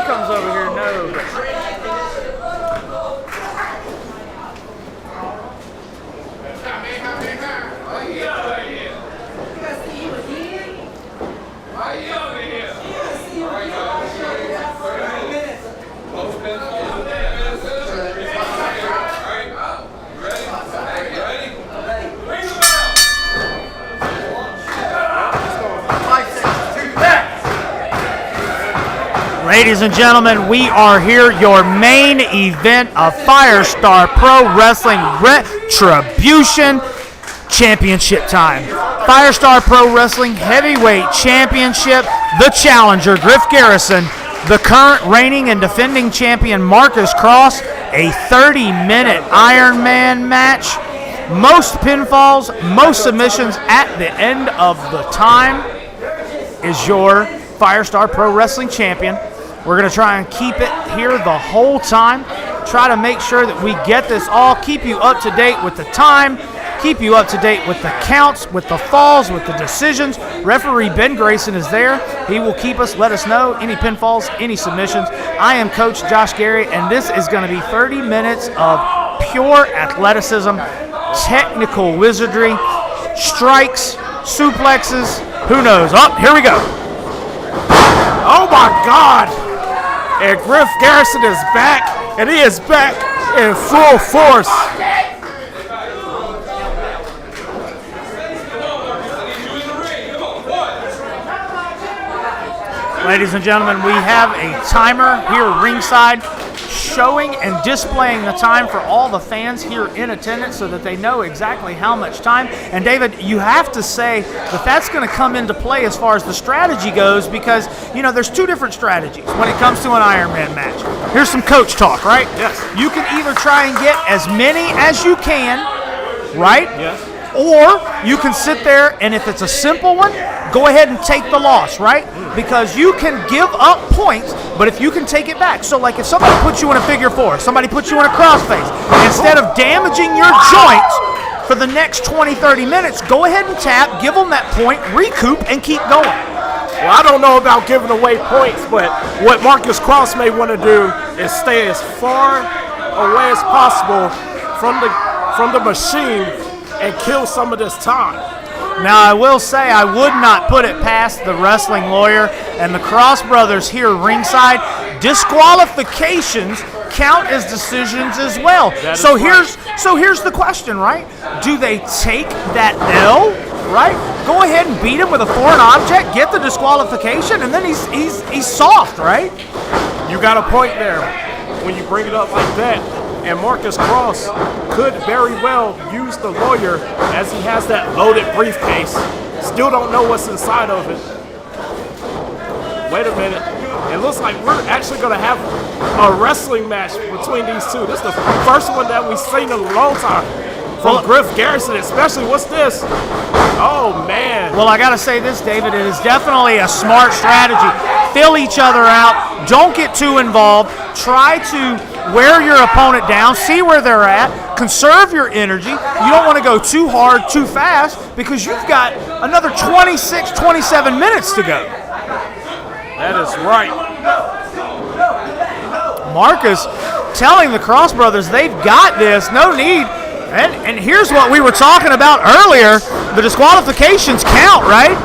comes over here? No. Ladies and gentlemen, we are here, your main event of Firestar Pro Wrestling Retribution Championship time. Firestar Pro Wrestling Heavyweight Championship, the challenger, Griff Garrison, the current reigning and defending champion, Marcus Kross, a 30-minute Ironman match, most pinfalls, most submissions at the end of the time is your Firestar Pro Wrestling champion. We're going to try and keep it here the whole time, try to make sure that we get this all, keep you up to date with the time, keep you up to date with the counts, with the falls, with the decisions. Referee Ben Grayson is there. He will keep us, let us know any pinfalls, any submissions. I am Coach Josh Gary, and this is going to be 30 minutes of pure athleticism, technical wizardry, strikes, suplexes, who knows. Oh, here we go. Oh my God! And Griff Garrison is back, and he is back in full force. Ladies and gentlemen, we have a timer here ringside showing and displaying the time for all the fans here in attendance so that they know exactly how much time. And David, you have to say that that's going to come into play as far as the strategy goes, because, you know, there's two different strategies when it comes to an Ironman match. Here's some coach talk, right? Yes. You can either try and get as many as you can, right? Yes. Or you can sit there, and if it's a simple one, go ahead and take the loss, right? Because you can give up points, but if you can take it back. So like if somebody puts you in a figure four, somebody puts you in a crossface, instead of damaging your joints for the next 20, 30 minutes, go ahead and tap, give them that point, recoup, and keep going. Well, I don't know about giving away points, but what Marcus Kross may want to do is stay as far away as possible from the machine and kill some of this time. Now, I will say I would not put it past the wrestling lawyer and the Kross brothers here ringside. Disqualifications count as decisions as well. So here's the question, right? Do they take that L, right? Go ahead and beat him with a foreign object, get the disqualification, and then he's soft, right? You got a point there when you bring it up like that. And Marcus Kross could very well use the lawyer, as he has that loaded briefcase. Still don't know what's inside of it. Wait a minute. It looks like we're actually going to have a wrestling match between these two. This is the first one that we've seen in a long time from Griff Garrison, especially. What's this? Oh, man. Well, I got to say this, David. It is definitely a smart strategy. Fill each other out. Don't get too involved. Try to wear your opponent down. See where they're at. Conserve your energy. You don't want to go too hard, too fast, because you've got another 26, 27 minutes to go. That is right. Marcus telling the Kross brothers they've got this. No need. And here's what we were talking about earlier. The disqualifications count, right?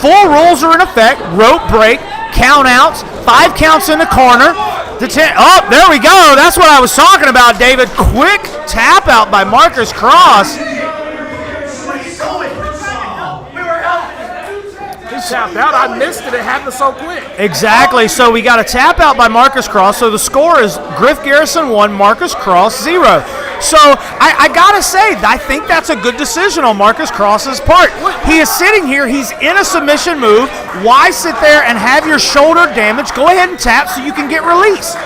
Full rules are in effect. Rope break, count outs, 5 counts in the corner. Oh, there we go. That's what I was talking about, David. Quick tap out by Marcus Kross. He tapped out. I missed it. It happened so quick. Exactly. So we got a tap out by Marcus Kross. So the score is Griff Garrison 1, Marcus Kross 0. So I got to say, I think that's a good decision on Marcus Kross's part. He is sitting here. He's in a submission move. Why sit there and have your shoulder damaged? Go ahead and tap so you can get released.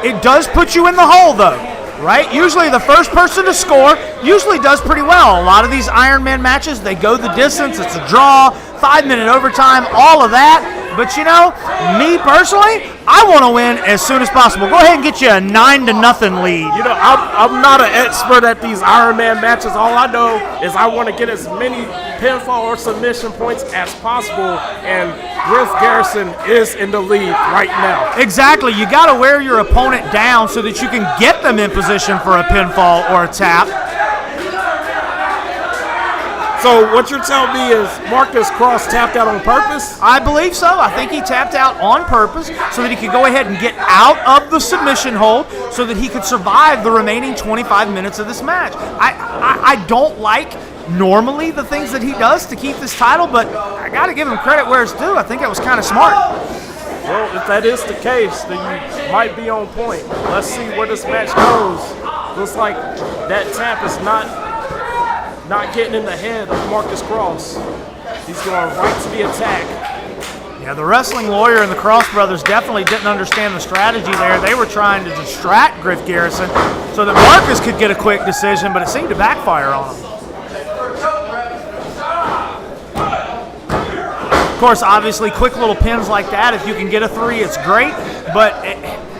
It does put you in the hole, though, right? Usually the first person to score usually does pretty well. A lot of these Ironman matches, they go the distance. It's a draw, 5-minute overtime, all of that. But you know, me personally, I want to win as soon as possible. Go ahead and get you a 9-0 lead. You know, I'm not an expert at these Ironman matches. All I know is I want to get as many pinfall or submission points as possible, and Griff Garrison is in the lead right now. Exactly. You got to wear your opponent down so that you can get them in position for a pinfall or a tap. So what you're telling me is Marcus Kross tapped out on purpose? I believe so. I think he tapped out on purpose so that he could go ahead and get out of the submission hold so that he could survive the remaining 25 minutes of this match. I don't like normally the things that he does to keep this title, but I got to give him credit where it's due. I think it was kind of smart. Well, if that is the case, then you might be on point. Let's see where this match goes. Looks like that tap is not getting in the head of Marcus Kross. He's going right to the attack. Yeah, the wrestling lawyer and the Kross brothers definitely didn't understand the strategy there. They were trying to distract Griff Garrison so that Marcus could get a quick decision, but it seemed to backfire on him. Of course, obviously, quick little pins like that, if you can get a 3, it's great, but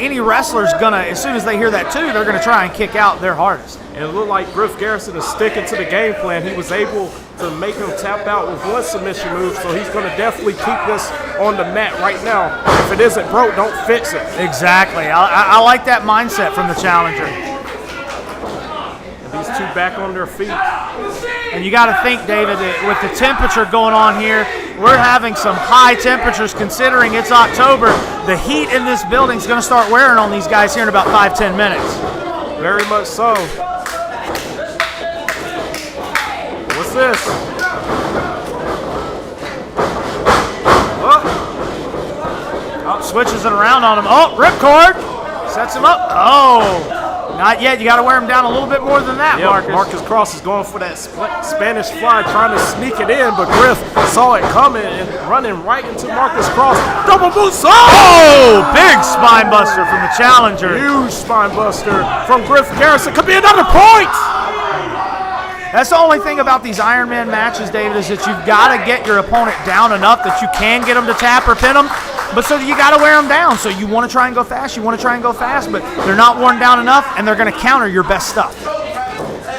any wrestler's gonna, as soon as they hear that 2, they're gonna try and kick out their hardest. And it looked like Griff Garrison is sticking to the game plan. He was able to make him tap out with one submission move, so he's going to definitely keep this on the mat right now. If it isn't broke, don't fix it. Exactly. I like that mindset from the challenger. And these two back on their feet. And you got to think, David, that with the temperature going on here, we're having some high temperatures considering it's October. The heat in this building is going to start wearing on these guys here in about 5-10 minutes. Very much so. What's this? Oh, switches it around on him. Oh, ripcord. Sets him up. Oh, not yet. You got to wear him down a little bit more than that, yep, Marcus. Marcus Kross is going for that Spanish fly, trying to sneak it in, but Griff saw it coming and running right into Marcus Kross. Double boots. Oh, big spine buster from the challenger. Huge spine buster from Griff Garrison. Could be another point. That's the only thing about these Ironman matches, David, is that you've got to get your opponent down enough that you can get them to tap or pin them, but so that you got to wear them down. So you want to try and go fast, but they're not worn down enough, and they're going to counter your best stuff.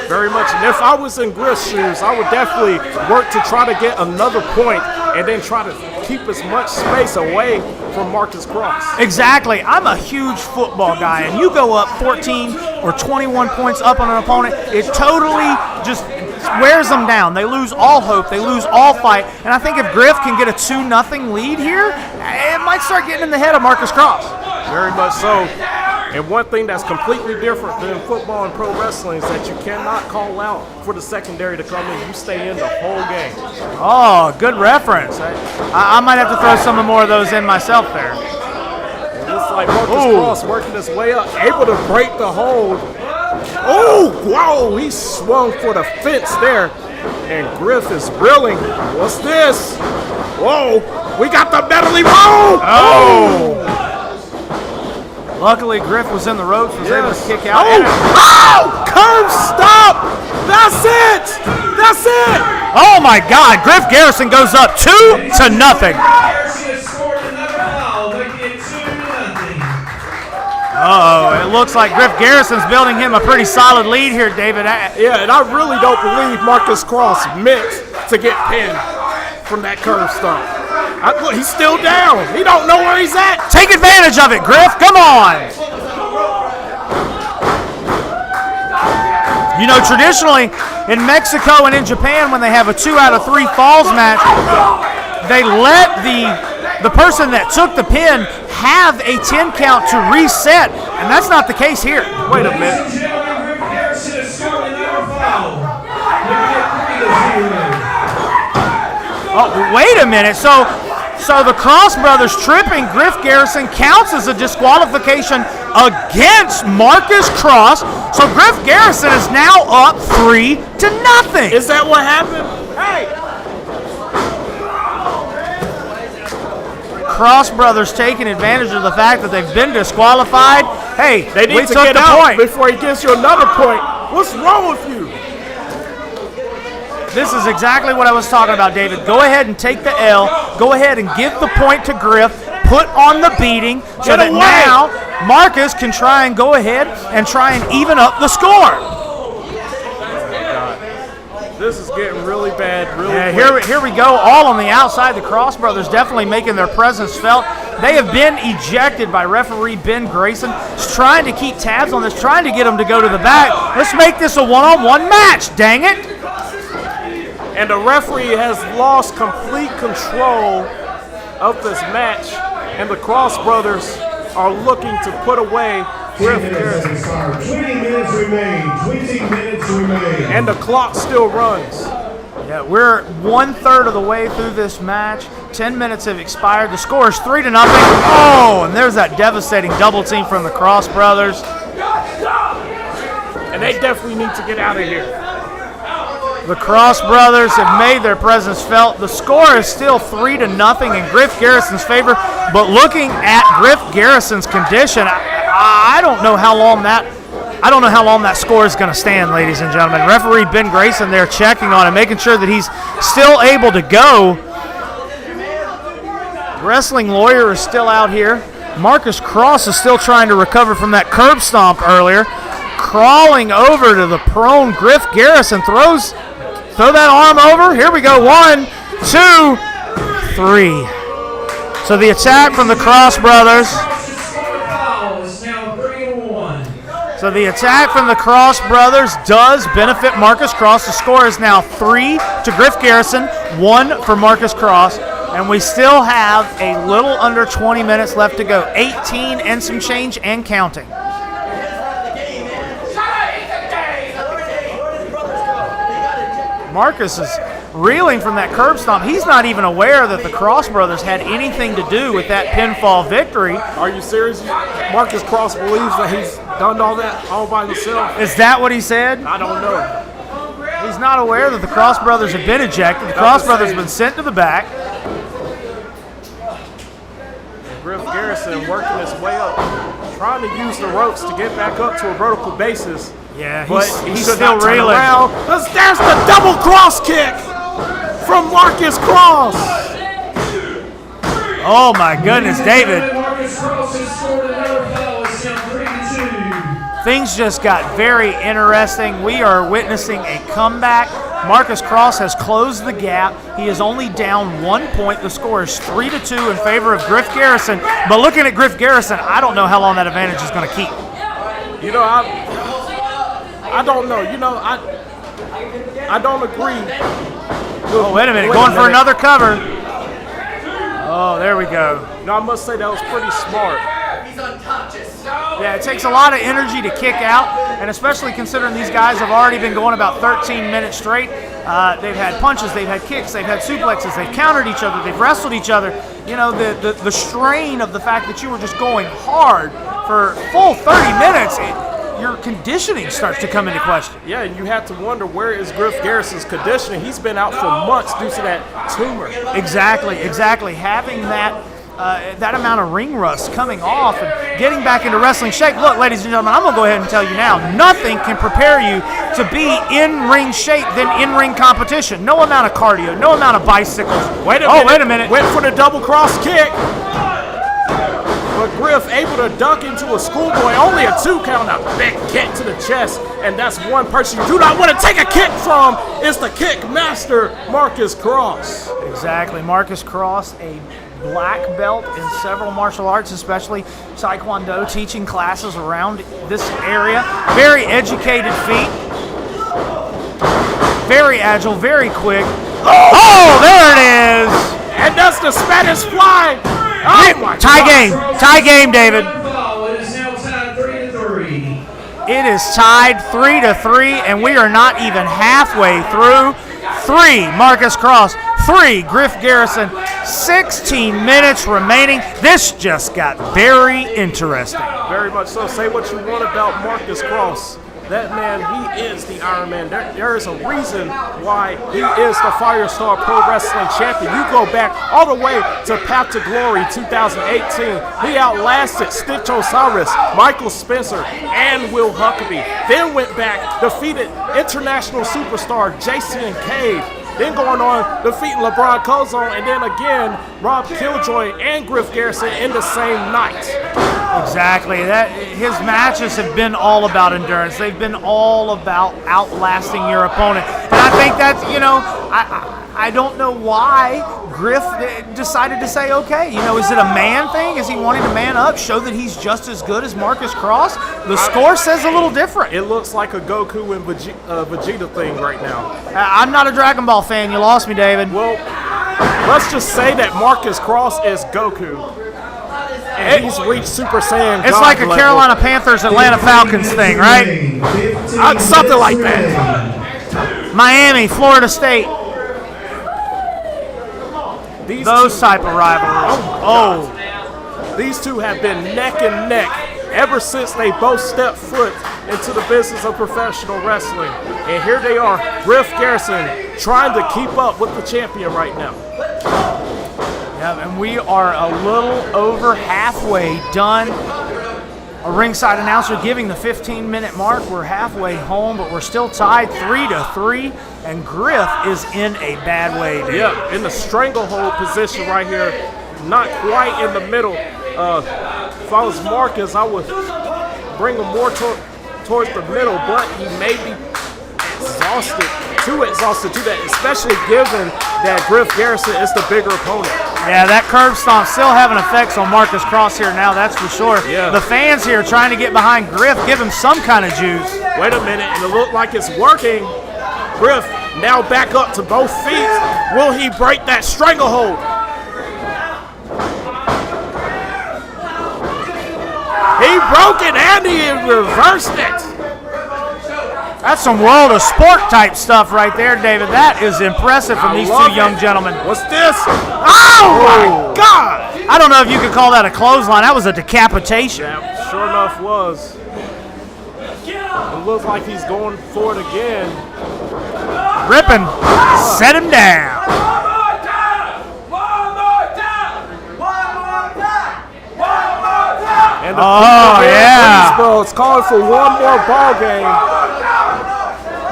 Very much. And if I was in Griff's shoes, I would definitely work to try to get another point and then try to keep as much space away from Marcus Kross. Exactly. I'm a huge football guy, and you go up 14 or 21 points up on an opponent, it totally just wears them down. They lose all hope. They lose all fight. And I think if Griff can get a 2-0 lead here, it might start getting in the head of Marcus Kross. Very much so. And one thing that's completely different than football and pro wrestling is that you cannot call out for the secondary to come in. You stay in the whole game. Oh, good reference. I might have to throw some more of those in myself there. It looks like Marcus Kross working his way up, able to break the hold. Oh, whoa, he swung for the fence there. And Griff is reeling. What's this? Whoa, we got the medley roll. Oh. Luckily, Griff was in the ropes, was able to kick out. Oh, curb stop. That's it. That's it. Oh, my God. Griff Garrison goes up 2-0. Uh-oh, it looks like Griff Garrison's building him a pretty solid lead here, David. Yeah, and I really don't believe Marcus Kross meant to get pinned from that curb stomp. Look, he's still down. He don't know where he's at. Take advantage of it, Griff. Come on. You know, traditionally in Mexico and in Japan, when they have a 2 out of 3 falls match, they let the person that took the pin have a 10 count to reset, and that's not the case here. Wait a minute. Oh, wait a minute. So the Kross brothers tripping Griff Garrison counts as a disqualification against Marcus Kross. So Griff Garrison is now up 3-0. Is that what happened? Hey. Kross brothers taking advantage of the fact that they've been disqualified. Hey, they need to get out before he gives you another point. What's wrong with you? This is exactly what I was talking about, David. Go ahead and take the L. go ahead and give the point to Griff, put on the beating, so that now Marcus can try and go ahead and try and even up the score. This is getting really bad, Here we go, all on the outside. The Kross brothers definitely making their presence felt. They have been ejected by referee Ben Grayson. He's trying to keep tabs on this, trying to get them to go to the back. Let's make this a one-on-one match, dang it. And the referee has lost complete control of this match, and the Kross brothers are looking to put away Griff Garrison. 20 minutes remain. 20 minutes remain. And the clock still runs. Yeah, we're 1/3 of the way through this match. 10 minutes have expired. The score is 3-0. Oh, and there's that devastating double team from the Kross brothers. And they definitely need to get out of here. The Kross brothers have made their presence felt. The score is still 3-0 in Griff Garrison's favor. But looking at Griff Garrison's condition, I don't know how long that score is going to stand, ladies and gentlemen. Referee Ben Grayson there checking on him, making sure that he's still able to go. Wrestling Lawyer is still out here. Marcus Kross is still trying to recover from that curb stomp earlier. Crawling over to the prone Griff Garrison. Throw that arm over. Here we go. 1, 2, 3. So the attack from the Kross brothers. So the attack from the Kross brothers does benefit Marcus Kross. The score is now 3 to Griff Garrison, 1 for Marcus Kross. And we still have a little under 20 minutes left to go. 18 and some change and counting. Marcus is reeling from that curb stomp. He's not even aware that the Kross brothers had anything to do with that pinfall victory. Are you serious? Marcus Kross believes that he's done all that all by himself? Is that what he said? I don't know. He's not aware that the Kross brothers have been ejected. The Kross brothers have been sent to the back. Griff Garrison working his way up, trying to use the ropes to get back up to a vertical basis. Yeah, but he's still reeling. There's the double cross kick from Marcus Kross. Oh my goodness, David. Things just got very interesting. We are witnessing a comeback. Marcus Kross has closed the gap. He is only down 1 point. The score is 3-2 in favor of Griff Garrison. But looking at Griff Garrison, I don't know how long that advantage is going to keep. You know, I don't know. You know, I don't agree. Oh, wait a minute. Going for another cover. Oh, there we go. No, I must say that was pretty smart. He's unconscious. Yeah, it takes a lot of energy to kick out, and especially considering these guys have already been going about 13 minutes straight. They've had punches, they've had kicks, they've had suplexes, they've countered each other, they've wrestled each other. You know, the strain of the fact that you were just going hard for full 30 minutes, your conditioning starts to come into question. Yeah, and you have to wonder, where is Griff Garrison's conditioning? He's been out for months due to that tumor. Exactly. Having that amount of ring rust coming off and getting back into wrestling shape. Look, ladies and gentlemen, I'm going to go ahead and tell you now, nothing can prepare you to be in ring shape than in-ring competition. No amount of cardio, no amount of bicycles. Wait a minute. Went for the double cross kick. But Griff able to duck into a schoolboy, only a 2 count, a big kick to the chest, and that's one person you do not want to take a kick from. It's the kick master, Marcus Kross. Exactly, Marcus Kross, a black belt in several martial arts, especially Taekwondo, teaching classes around this area. Very educated feet, very agile, very quick. Oh, there it is! And that's the Spanish fly. Oh my God. Tie game, David. It is now tied 3-3. It is tied 3-3, and we are not even halfway through. 3, Marcus Kross. 3, Griff Garrison. 16 minutes remaining. This just got very interesting. Very much so. Say what you want about Marcus Kross. That man, he is the Ironman. There is a reason why he is the Firestar Pro Wrestling Champion. You go back all the way to Path to Glory 2018. He outlasted Stitchosaurus, Michael Spencer, and Will Huckabee. Then went back, defeated international superstar Jason Cave. then going on defeating LeBron Cozone, and then again Rob Killjoy and Griff Garrison in the same night. Exactly. His matches have been all about endurance. They've been all about outlasting your opponent. And I think that's, I don't know why Griff decided to say, okay, is it a man thing? Is he wanting to man up, show that he's just as good as Marcus Kross? The score says a little different. It looks like a Goku and Vegeta thing right now. I'm not a Dragon Ball fan. You lost me, David. Well, let's just say that Marcus Kross is Goku. And he's reached Super Saiyan It's God like a level. Carolina Panthers, Atlanta Falcons thing, right? Something like that. Miami, Florida State. Those type of rivalries. These two have been neck and neck ever since they both stepped foot into the business of professional wrestling. And here they are, Griff Garrison, trying to keep up with the champion right now. Yeah, and we are a little over halfway done. A ringside announcer giving the 15-minute mark. We're halfway home, but we're still tied 3-3, and Griff is in a bad way, dude. Yeah, in the stranglehold position right here, not quite in the middle. If I was Marcus, I would bring him more towards the middle, but he may be too exhausted to that, especially given that Griff Garrison is the bigger opponent. Yeah, that curb stomp still having effects on Marcus Kross here now, that's for sure. Yeah. The fans here trying to get behind Griff, give him some kind of juice. Wait a minute, and it looked like it's working. Griff now back up to both feet. Will he break that stranglehold? He broke it and he reversed it. That's some world of sport type stuff right there, David. That is impressive from these two young gentlemen. What's this? Oh my God! I don't know if you could call that a clothesline. That was a decapitation. Yeah, sure enough was. It looks like he's going for it again. Ripping. Set him down. And the Greensboro is calling for one more ball game.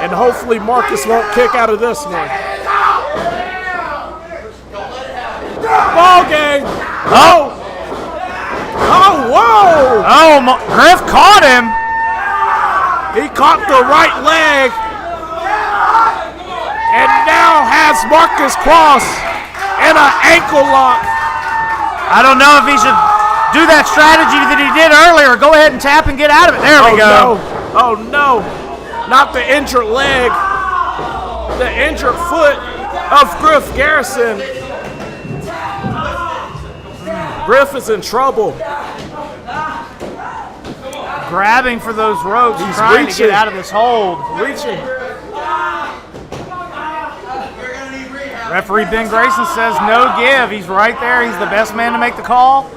And hopefully Marcus won't kick out of this one. Ball game. Oh. Oh, whoa. Oh, Griff caught him. He caught the right leg. And now has Marcus Kross in an ankle lock. I don't know if he should do that strategy that he did earlier. Go ahead and tap and get out of it. There we go. No. Oh, no. Not the injured leg. The injured foot of Griff Garrison. Griff is in trouble. Grabbing for those ropes, He's trying reaching. to get out of this hold. Reaching. Referee Ben Grayson says no give. He's right there. He's the best man to make the call.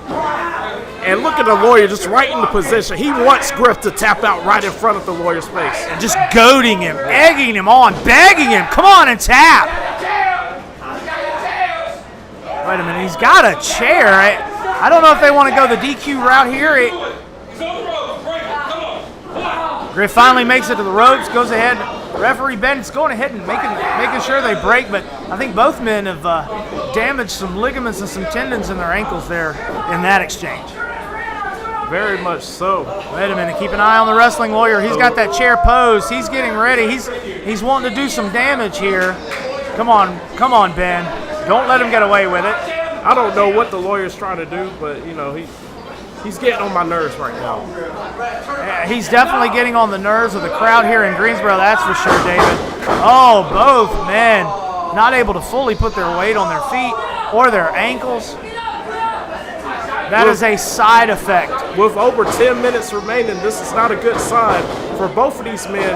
And look at the lawyer just right in the position. He wants Griff to tap out right in front of the lawyer's face. And just goading him, egging him on, begging him. Come on and tap. Wait a minute. He's got a chair. I don't know if they want to go the DQ route here. Griff finally makes it to the ropes, goes ahead. Referee Bennett's going ahead and making sure they break, but I think both men have damaged some ligaments and some tendons in their ankles there in that exchange. Very much so. Wait a minute, keep an eye on the wrestling lawyer. He's got that chair posed. He's getting ready. He's wanting to do some damage here. Come on, Ben. Don't let him get away with it. I don't know what the lawyer's trying to do, but he's getting on my nerves right now. He's definitely getting on the nerves of the crowd here in Greensboro, that's for sure, David. Oh, both men not able to fully put their weight on their feet or their ankles. That is a side effect. With over 10 minutes remaining, this is not a good sign for both of these men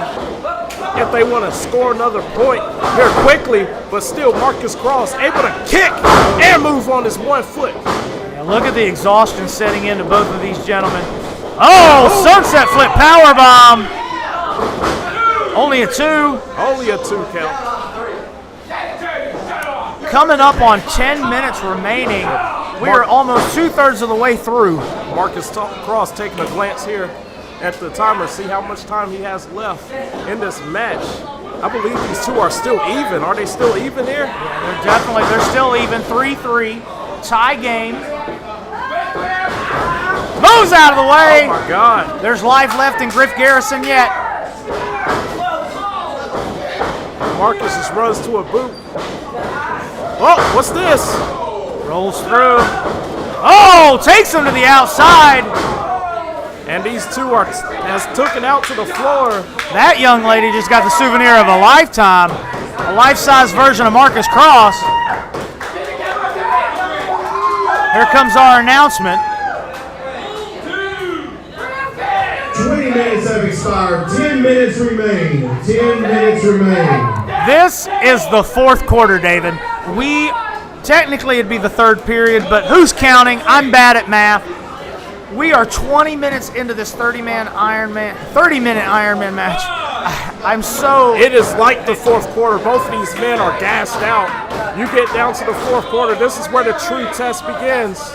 if they want to score another point here quickly, but still Marcus Kross able to kick and move on his one foot. Yeah, look at the exhaustion setting into both of these gentlemen. Oh, sunset flip powerbomb. Only a 2. Only a 2 count. Coming up on 10 minutes remaining. We are almost 2/3 of the way through. Marcus Kross taking a glance here at the timer, see how much time he has left in this match. I believe these two are still even. Are they still even here? Yeah, they're still even. 3-3. Tie game. Moves out of the way. Oh my God. There's life left in Griff Garrison yet. Marcus just runs to a boot. Oh, what's this? Rolls through. Oh, takes him to the outside. And these two has taken out to the floor. That young lady just got the souvenir of a lifetime. A life-size version of Marcus Kross. Here comes our announcement. 20 minutes have expired. 10 minutes remain. 10 minutes remain. This is the fourth quarter, David. Technically it'd be the third period, but who's counting? I'm bad at math. We are 20 minutes into this 30-minute Ironman match. It is like the fourth quarter. Both of these men are gassed out. You get down to the fourth quarter. This is where the true test begins.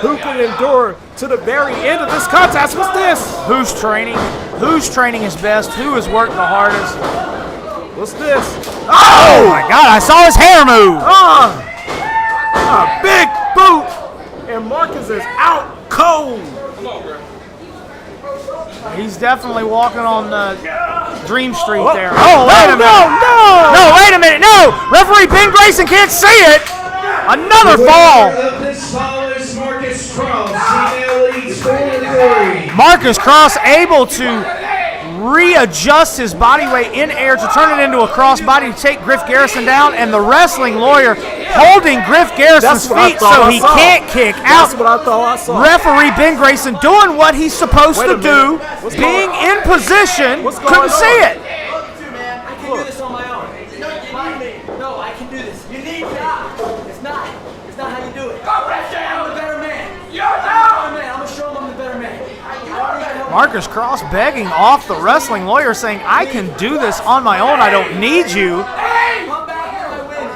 Who can endure to the very end of this contest? What's this? Who's training? Who's training his best? Who has worked the hardest? What's this? Oh my God, I saw his hair move. A big boot. And Marcus is out cold. He's definitely walking on Dream Street there. Oh, wait a minute. No, wait a minute. No. Referee Ben Grayson can't see it. Another fall. Of this fall is Marcus Kross. He now leads 4-3. Marcus Kross able to readjust his body weight in air to turn it into a cross body to take Griff Garrison down, and the wrestling lawyer holding Griff Garrison's feet so he can't kick out. That's what I thought I saw. Referee Ben Grayson doing what he's supposed to do, What's being in position, What's going couldn't see on? it. I can do this on my own. No, I can do this. You need me. It's not how you do it. I'm the better man. I'm gonna show him I'm the better man. Marcus Kross begging off the wrestling lawyer, saying, I can do this on my own. I don't need you. Come back here, I win.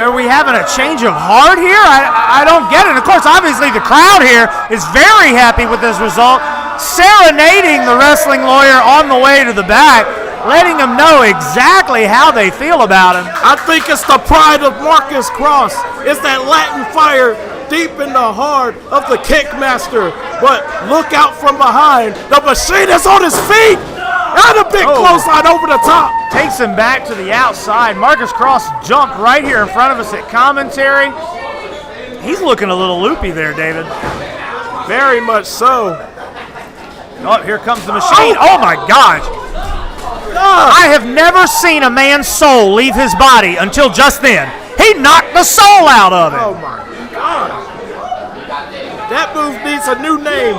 Are we having a change of heart here? I don't get it. Of course, obviously the crowd here is very happy with this result, serenading the wrestling lawyer on the way to the back, letting him know exactly how they feel about him. I think it's the pride of Marcus Kross. It's that Latin fire deep in the heart of the kickmaster. But look out from behind. The machine is on his feet. And a big clothesline over the top. Takes him back to the outside. Marcus Kross jumped right here in front of us at commentary. He's looking a little loopy there, David. Very much so. Oh, here comes the machine. Oh my gosh. I have never seen a man's soul leave his body until just then. He knocked the soul out of Oh it. my God. That move needs a new name.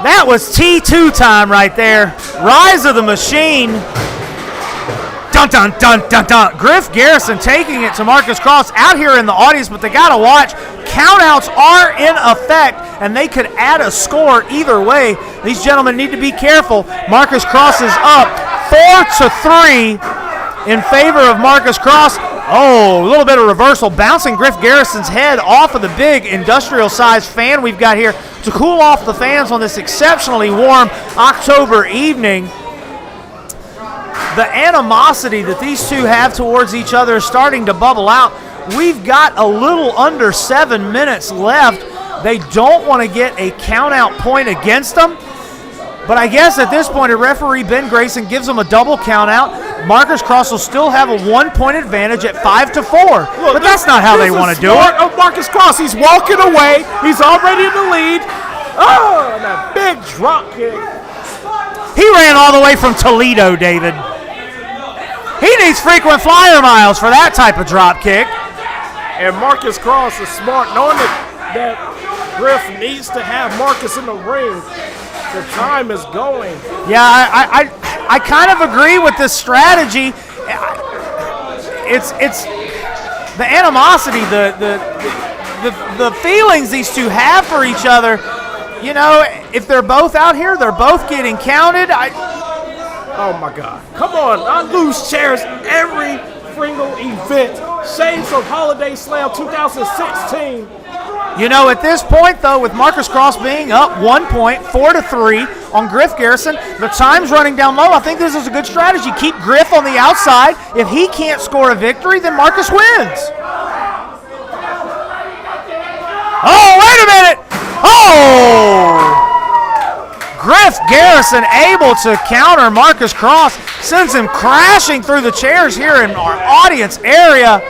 That was T2 time right there. Rise of the Machine. Dun, dun, dun, dun, dun. Griff Garrison taking it to Marcus Kross out here in the audience, but they got to watch. Countouts are in effect, and they could add a score either way. These gentlemen need to be careful. Marcus Kross is up 4-3 in favor of Marcus Kross. Oh, a little bit of reversal, bouncing Griff Garrison's head off of the big industrial-sized fan we've got here to cool off the fans on this exceptionally warm October evening. The animosity that these two have towards each other is starting to bubble out. We've got a little under 7 minutes left. They don't want to get a count-out point against them. But I guess at this point, a referee, Ben Grayson, gives them a double count-out. Marcus Kross will still have a 1-point advantage at 5-4. But that's not how they want to do it. Of Marcus Kross. He's walking away. He's already in the lead. Oh, and a big drop kick. He ran all the way from Toledo, David. He needs frequent flyer miles for that type of drop kick. And Marcus Kross is smart, knowing that Griff needs to have Marcus in the ring. The time is going. Yeah, I kind of agree with this strategy. It's the animosity, the feelings these two have for each other. You know, if they're both out here, they're both getting counted. Oh my God! Come on! I lose chairs every single event. Shades of Holiday Slam 2016. You know, at this point, though, with Marcus Kross being up 1 point, 4-3 on Griff Garrison, the time's running down low. I think this is a good strategy. Keep Griff on the outside. If he can't score a victory, then Marcus wins. Oh, wait a minute. Oh! Griff Garrison able to counter Marcus Kross, sends him crashing through the chairs here in our audience area.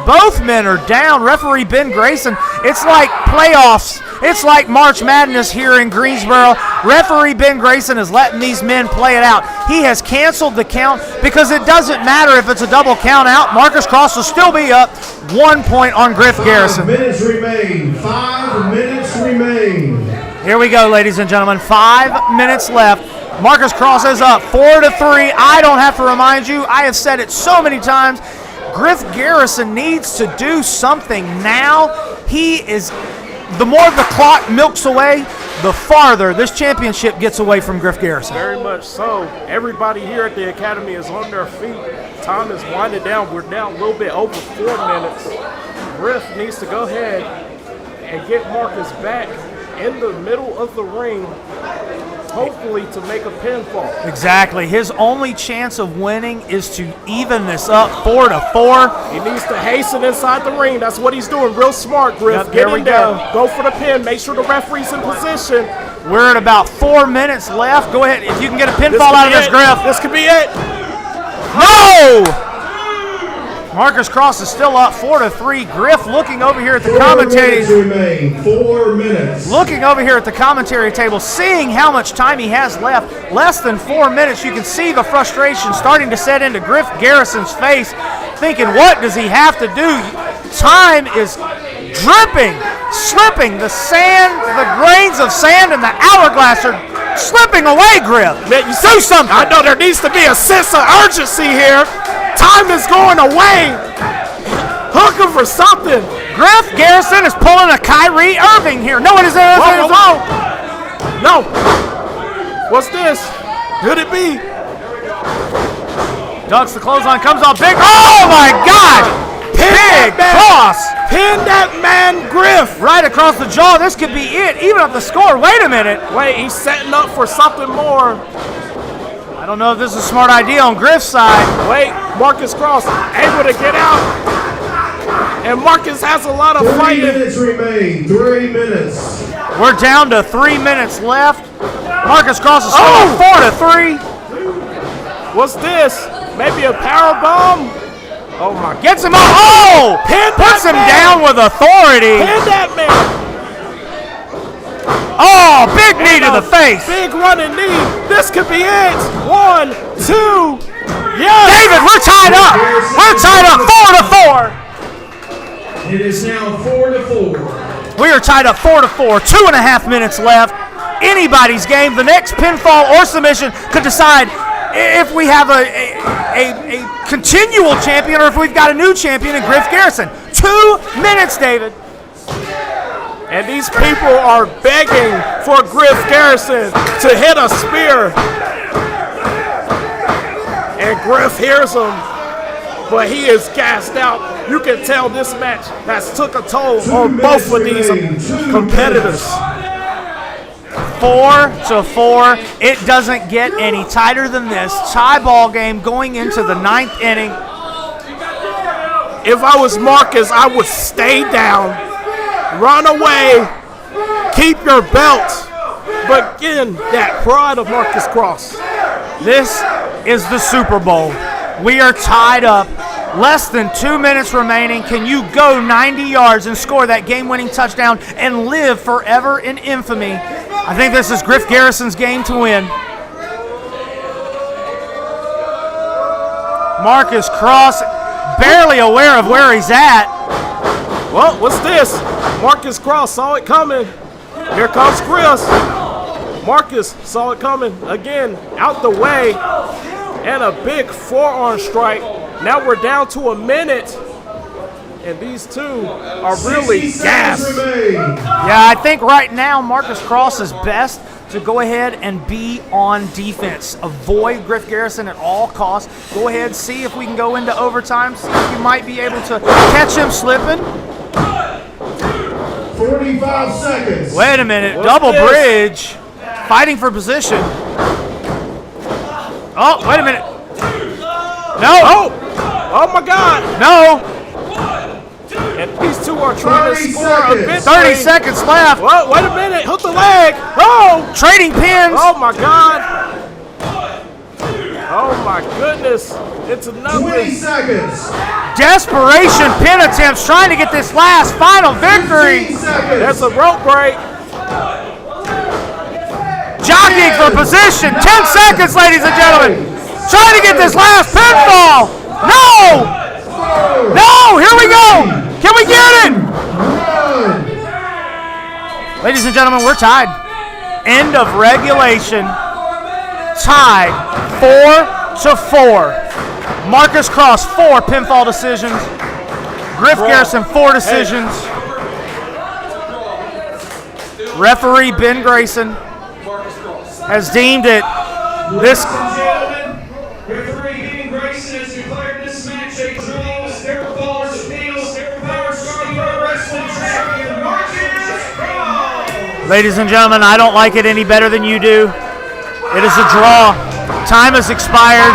Both men are down. Referee Ben Grayson, it's like playoffs. It's like March Madness here in Greensboro. Referee Ben Grayson is letting these men play it out. He has canceled the count because it doesn't matter if it's a double count out. Marcus Kross will still be up 1 point on Griff Garrison. 5 minutes remain. 5 minutes remain. Here we go, ladies and gentlemen. 5 minutes left. Marcus Kross is up 4-3. I don't have to remind you. I have said it so many times. Griff Garrison needs to do something now. The more the clock milks away, the farther this championship gets away from Griff Garrison. Very much so. Everybody here at the Academy is on their feet. Time is winding down. We're down a little bit over 4 minutes. Griff needs to go ahead and get Marcus back in the middle of the ring, hopefully to make a pinfall. Exactly. His only chance of winning is to even this up 4-4. He needs to hasten inside the ring. That's what he's doing. Real smart, Griff. Yep, Get there in we there. go. Go for the pin. Make sure the referee's in position. We're at about 4 minutes left. Go ahead. If you can get a pinfall out of this, Griff. This could be it. No! Marcus Kross is still up 4-3. Griff looking over here at the 4 commentary. minutes remain. 4 minutes. Looking over here at the commentary table, seeing how much time he has left, less than 4 minutes. You can see the frustration starting to set into Griff Garrison's face, thinking, what does he have to do? Time is dripping, slipping. The sand, the grains of sand in the hourglass are slipping away, Griff. Man, you do something. I know there needs to be a sense of urgency here. Time is going away. Looking for something. Griff Garrison is pulling a Kyrie Irving here. No, it isn't. Whoa. No. What's this? Could it be? Ducks the clothesline, comes off big. Oh my God! Big cross. Pin that man, Griff. Right across the jaw. This could be it. Even up the score. Wait a minute. Wait, he's setting up for something more. I don't know if this is a smart idea on Griff's side. Wait, Marcus Kross able to get out. And Marcus has a lot of 3 fighting. minutes remain. 3 minutes. We're down to 3 minutes left. Marcus Kross is still 4-3. What's this? Maybe a power bomb? Oh my. Gets him up. Oh! Puts him down with authority. Pin that man. Oh, big knee to the face. Big running knee. This could be it. 1, 2. Yes. David, we're tied up. We're tied up 4-4. It is now 4-4. We are tied up 4-4. 2.5 minutes left. Anybody's game. The next pinfall or submission could decide if we have a continual champion or if we've got a new champion in Griff Garrison. 2 minutes, David. And these people are begging for Griff Garrison to hit a spear. And Griff hears him, but he is gassed out. You can tell this match has took a toll on both of these competitors. 4-4. It doesn't get any tighter than this. Tie ball game going into the 9th inning. If I was Marcus, I would stay down. Run away, keep your belt, but again, that pride of Marcus Kross. This is the Super Bowl. We are tied up. Less than 2 minutes remaining. Can you go 90 yards and score that game-winning touchdown and live forever in infamy? I think this is Griff Garrison's game to win. Marcus Kross barely aware of where he's at. Well, what's this? Marcus Kross saw it coming. Here comes Chris. Marcus saw it coming. Again, out the way. And a big forearm strike. Now we're down to a minute. And these two are really gassed. Yeah, I think right now Marcus Kross is best to go ahead and be on defense. Avoid Griff Garrison at all costs. Go ahead, see if we can go into overtime. See if we might be able to catch him slipping. 45 seconds. Wait a minute. What's Double this? bridge. Fighting for position. Oh, wait a minute. No. Oh my God. No. And these two are trying to 30 score a seconds. bit. 30 seconds left. Whoa, wait a minute. Hook the leg. Oh. Trading pins. Oh my God. Oh my goodness. It's 20 another. seconds. Desperation pin attempts trying to get this last final 15 victory. seconds. There's a rope break. Jockeying for position. 10 seconds, ladies and gentlemen. Trying to get this last pinfall. No. No. Here we go. Can we get it? Run. Ladies and gentlemen, we're tied. End of regulation. Tied 4-4. Marcus Kross, 4 pinfall decisions. Griff Garrison, 4 decisions. Referee Ben Grayson has deemed it this. Referee Ben Grayson has declared this match a draw. Never falls appeals. Power Star Pro Wrestling Champion Marcus Kross. Ladies and gentlemen, I don't like it any better than you do. It is a draw. Time has expired.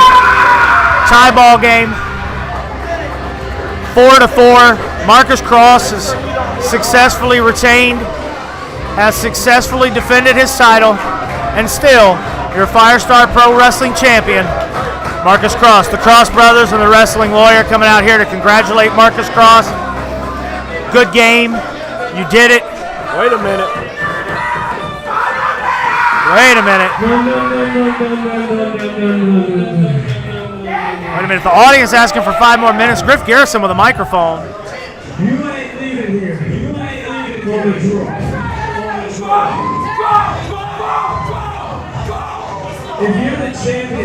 Tie ball game. 4-4. Marcus Kross has successfully retained, has successfully defended his title, and still your Firestar Pro Wrestling Champion, Marcus Kross. The Kross brothers and the wrestling lawyer coming out here to congratulate Marcus Kross. Good game. You did it. Wait a minute. Wait a minute. Wait a minute. The audience asking for 5 more minutes. Griff Garrison with a microphone. You ain't leaving here. You ain't leaving for the draw. If you're the champion,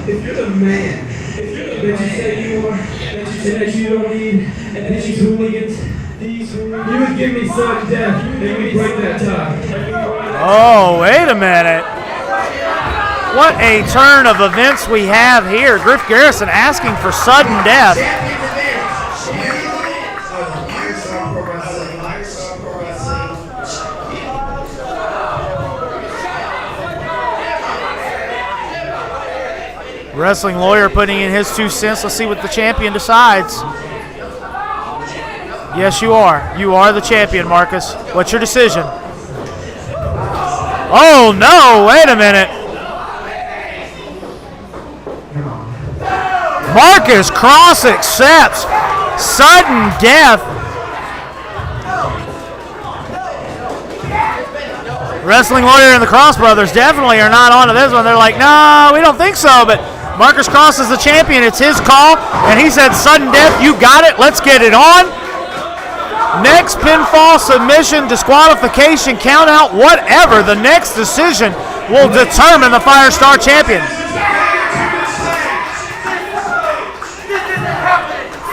if you're the man, that you say you are, that you don't need, and these hooligans, you would give me sudden death, and we break that tie. Oh, wait a minute. What a turn of events we have here. Griff Garrison asking for sudden death. Wrestling lawyer putting in his 2 cents. Let's see what the champion decides. Yes, you are. You are the champion, Marcus. What's your decision? Oh, no. Wait a minute. Marcus Kross accepts sudden death. Wrestling lawyer and the Kross brothers definitely are not onto this one. They're like, no, we don't think so. But Marcus Kross is the champion. It's his call. And he said sudden death. You got it. Let's get it on. Next pinfall, submission, disqualification, count out, whatever. The next decision will determine the Firestar champion.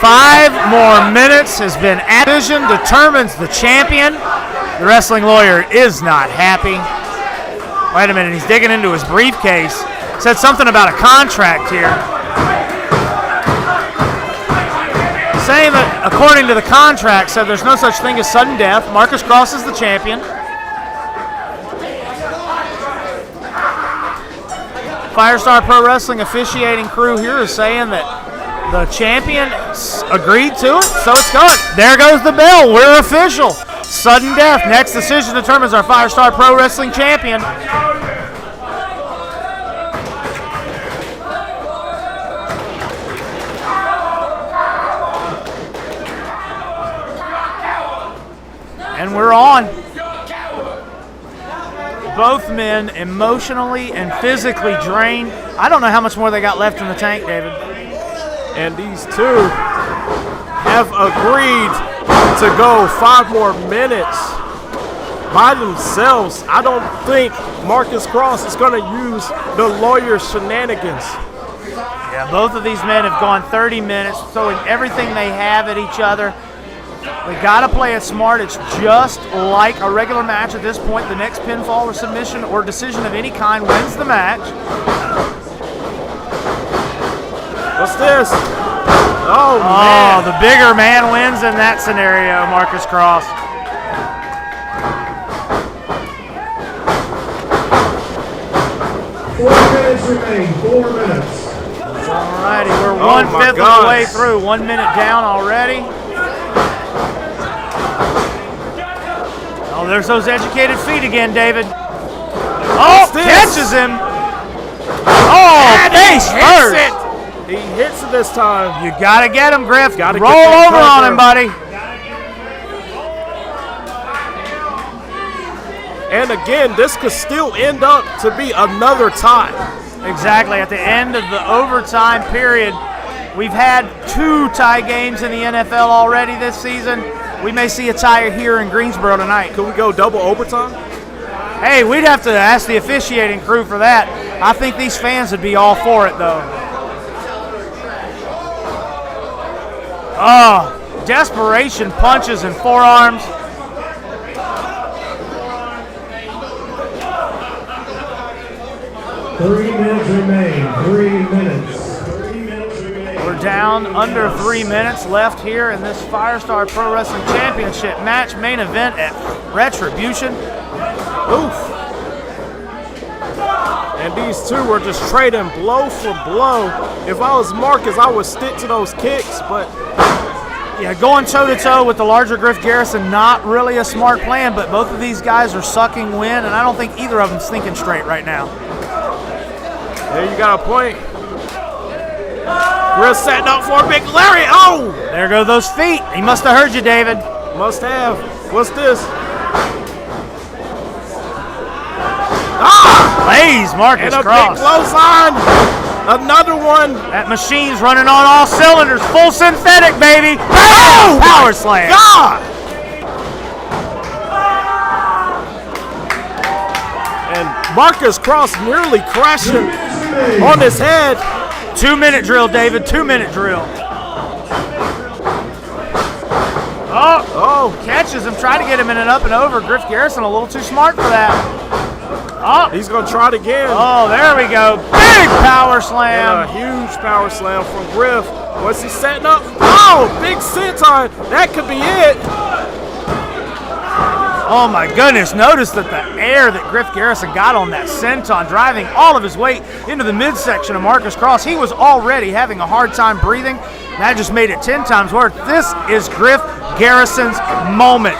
5 more minutes has been added. Decision determines the champion. The wrestling lawyer is not happy. Wait a minute, he's digging into his briefcase. Said something about a contract here. Saying that according to the contract, said there's no such thing as sudden death. Marcus Kross is the champion. Firestar Pro Wrestling officiating crew here is saying that the champion agreed to it, so it's going. There goes the bell. We're official. Sudden death. Next decision determines our Firestar Pro Wrestling champion. And we're on. Both men emotionally and physically drained. I don't know how much more they got left in the tank, David. And these two have agreed to go 5 more minutes by themselves. I don't think Marcus Kross is going to use the lawyer's shenanigans. Yeah, both of these men have gone 30 minutes, throwing everything they have at each other. They got to play it smart. It's just like a regular match at this point. The next pinfall or submission or decision of any kind wins the match. What's this? Oh, man. the bigger man wins in that scenario, Marcus Kross. 4 minutes remain. 4 minutes. All righty, we're Oh, 1/5 of the way through. 1 minute down already. Oh, there's those educated feet again, David. Oh, catches him. Oh, face first. He hits it this time. You got to get him, Griff. Gotta roll get that over on cover. him, buddy. And again, this could still end up to be another tie. Exactly. At the end of the overtime period, we've had 2 tie games in the NFL already this season. We may see a tie here in Greensboro tonight. Could we go double overtime? Hey, we'd have to ask the officiating crew for that. I think these fans would be all for it, though. Oh, desperation punches and forearms. Three minutes remain. 3 minutes. 3 minutes remain. We're down under 3 minutes left here in this Firestar Pro Wrestling Championship match main event at Retribution. Oof. And these two were just trading blow for blow. If I was Marcus, I would stick to those kicks, but Yeah, going toe-to-toe with the larger Griff Garrison, not really a smart plan, but both of these guys are sucking wind, and I don't think either of them's thinking straight right now. there you got a point. Griff setting up for a big Larry. Oh! There go those feet. He must have heard you, David. Must have. What's this? Ah! Plays Marcus And a Kross. big clothesline. Another one. That machine's running on all cylinders. Full synthetic, baby. Oh! Power slam. God! And Marcus Kross nearly crashing on his head. 2 minute drill, David. 2 minute drill. Oh, catches him. Try to get him in an up and over. Griff Garrison a little too smart for that. Oh, He's going to try it again. oh, there we go. Big power And slam. a huge power slam from Griff. What's he setting up? Oh, big senton. That could be it. Oh my goodness, notice that the air that Griff Garrison got on that senton, driving all of his weight into the midsection of Marcus Kross. He was already having a hard time breathing. That just made it 10 times worse. This is Griff Garrison's moment.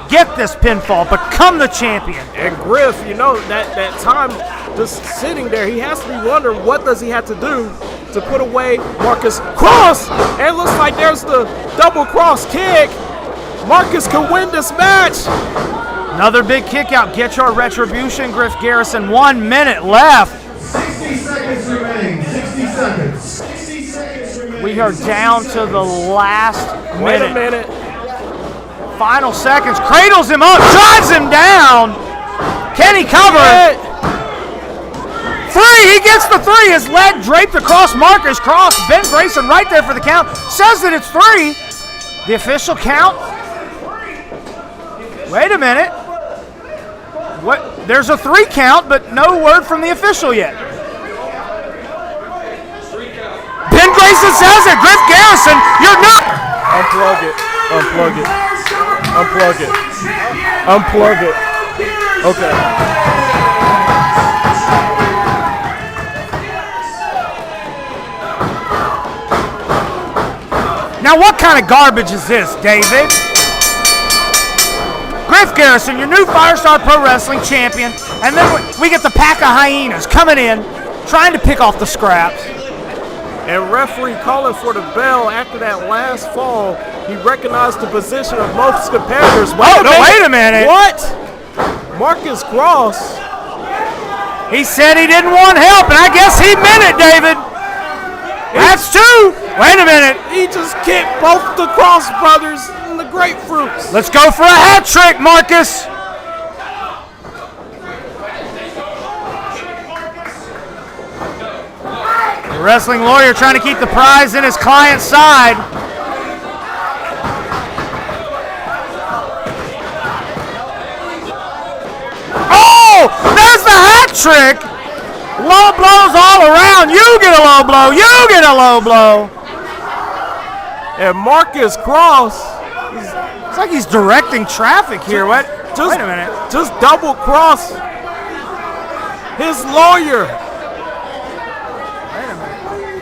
Get this pinfall, become the champion. And Griff, you know, that time just sitting there, he has to be wondering what does he have to do to put away Marcus Kross. And it looks like there's the double cross kick. Marcus can win this match. Another big kick out. Get your retribution, Griff Garrison. 1 minute left. 60 seconds remain. 60 seconds. 60 seconds remain. We are down to the last Wait a minute. minute. Final seconds. Cradles him up, drives him down. Can he cover? Hit. 3, he gets the 3. His leg draped across Marcus Kross. Ben Grayson right there for the count. Says that it's 3. The official count. Wait a minute. What? There's a 3 count, but no word from the official yet. Ben Grayson says it. Griff Garrison, you're not. Unplug it. Unplug it. Unplug it. Unplug it. Okay. Now, what kind of garbage is this, David? Griff Garrison, your new Firestar Pro Wrestling champion, and then we get the pack of hyenas coming in, trying to pick off the scraps. And referee calling for the bell after that last fall. He recognized the position of most competitors. Wait a minute. What? Marcus Kross. He said he didn't want help, and I guess he meant it, David. That's 2. Wait a minute. He just kicked both the Kross brothers in the grapefruits. Let's go for a hat trick, Marcus. The wrestling lawyer trying to keep the prize in his client's side. Oh, there's the hat trick. Low blows all around. You get a low blow. You get a low blow. And Marcus Kross, It's like he's directing traffic here. Wait a minute. Just double cross his lawyer.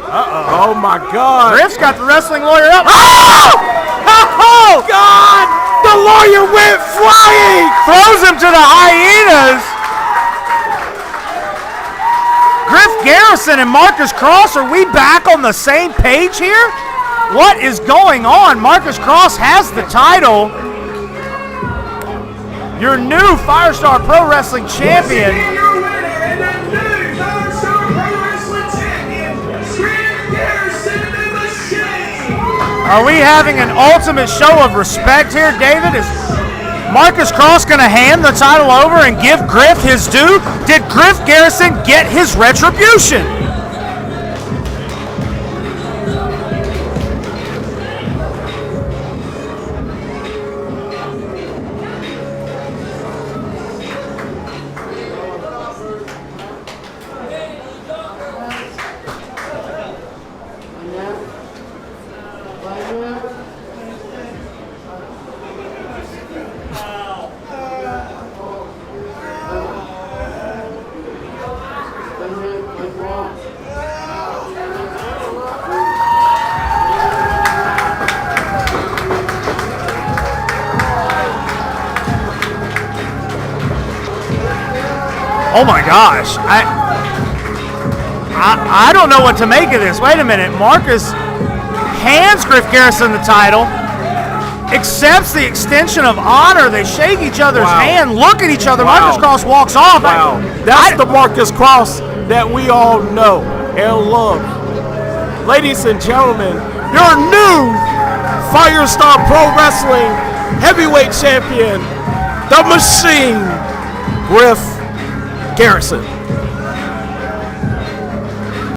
Oh my God. Griff's got the wrestling lawyer up. Oh God! The lawyer went flying! Throws him to the hyenas. Griff Garrison and Marcus Kross, are we back on the same page here? What is going on? Marcus Kross has the title. Your new Firestar Pro Wrestling champion. Your winner and the new Firestar Pro Wrestling champion, Griff Garrison the Machine. Are we having an ultimate show of respect here, David? Is Marcus Kross going to hand the title over and give Griff his due? Did Griff Garrison get his retribution? Oh my gosh. I don't know what to make of this. Wait a minute. Marcus hands Griff Garrison the title, accepts the extension of honor. They shake each other's hand, look at each other. Wow. Marcus Kross walks off. Wow. That's the Marcus Kross that we all know and love. Ladies and gentlemen, your new Firestar Pro Wrestling Heavyweight Champion, the Machine, Griff Garrison.